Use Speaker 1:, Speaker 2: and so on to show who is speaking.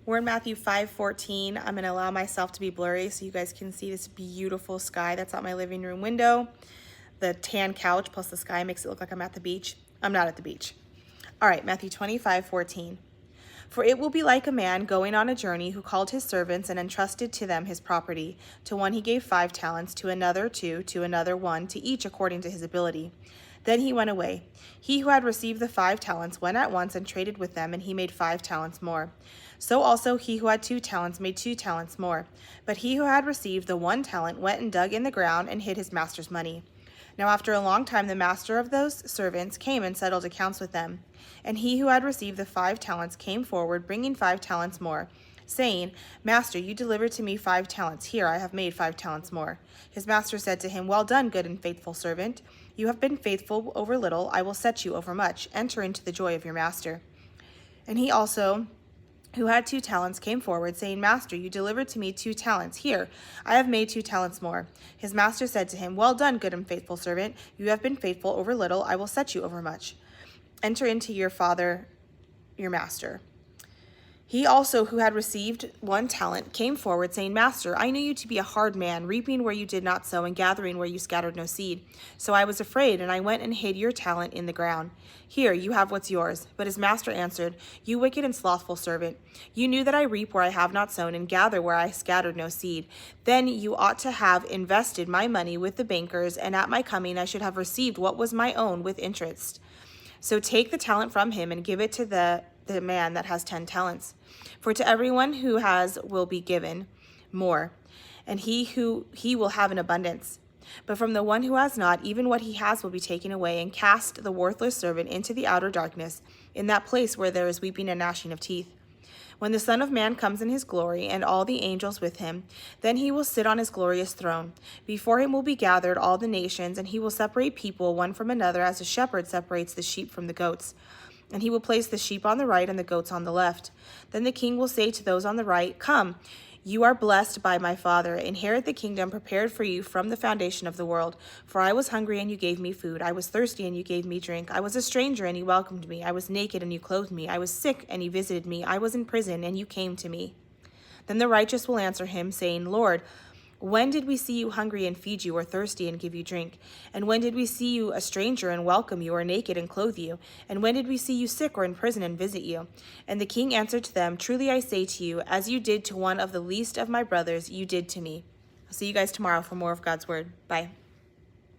Speaker 1: We're in Matthew 5:14. I'm going to allow myself to be blurry so you guys can see this beautiful sky that's out my living room window. The tan couch plus the sky makes it look like I'm at the beach. I'm not at the beach. All right, Matthew 25:14. For it will be like a man going on a journey who called his servants and entrusted to them his property. To one he gave 5 talents, to another 2, to another 1, to each according to his ability. Then he went away. He who had received the 5 talents went at once and traded with them, and he made 5 talents more. So also he who had 2 talents made 2 talents more. But he who had received the 1 talent went and dug in the ground and hid his master's money. Now after a long time the master of those servants came and settled accounts with them. And he who had received the 5 talents came forward, bringing 5 talents more, saying, Master, you delivered to me 5 talents. Here I have made 5 talents more. His master said to him, Well done, good and faithful servant. You have been faithful over little. I will set you over much. Enter into the joy of your master. And he also, who had 2 talents, came forward, saying, Master, you delivered to me 2 talents. Here, I have made 2 talents more. His master said to him, Well done, good and faithful servant. You have been faithful over little. I will set you over much. Enter into your father, your master. He also, who had received 1 talent, came forward, saying, Master, I knew you to be a hard man, reaping where you did not sow, and gathering where you scattered no seed. So I was afraid, and I went and hid your talent in the ground. Here, you have what's yours. But his master answered, You wicked and slothful servant, you knew that I reap where I have not sown, and gather where I scattered no seed. Then you ought to have invested my money with the bankers, and at my coming I should have received what was my own with interest. So take the talent from him and give it to the man that has 10 talents. For to everyone who has will be given more, and he will have an abundance. But from the one who has not, even what he has will be taken away. And cast the worthless servant into the outer darkness, in that place where there is weeping and gnashing of teeth. When the Son of Man comes in his glory, and all the angels with him, then he will sit on his glorious throne. Before him will be gathered all the nations, and he will separate people one from another, as a shepherd separates the sheep from the goats. And he will place the sheep on the right and the goats on the left. Then the king will say to those on the right, Come, you are blessed by my Father. Inherit the kingdom prepared for you from the foundation of the world. For I was hungry, and you gave me food. I was thirsty, and you gave me drink. I was a stranger, and you welcomed me. I was naked, and you clothed me. I was sick, and you visited me. I was in prison, and you came to me. Then the righteous will answer him, saying, Lord, when did we see you hungry and feed you, or thirsty and give you drink? And when did we see you a stranger and welcome you, or naked and clothe you? And when did we see you sick or in prison and visit you? And the king answered to them, Truly I say to you, as you did to one of the least of my brothers, you did to me. I'll see you guys tomorrow for more of God's word. Bye.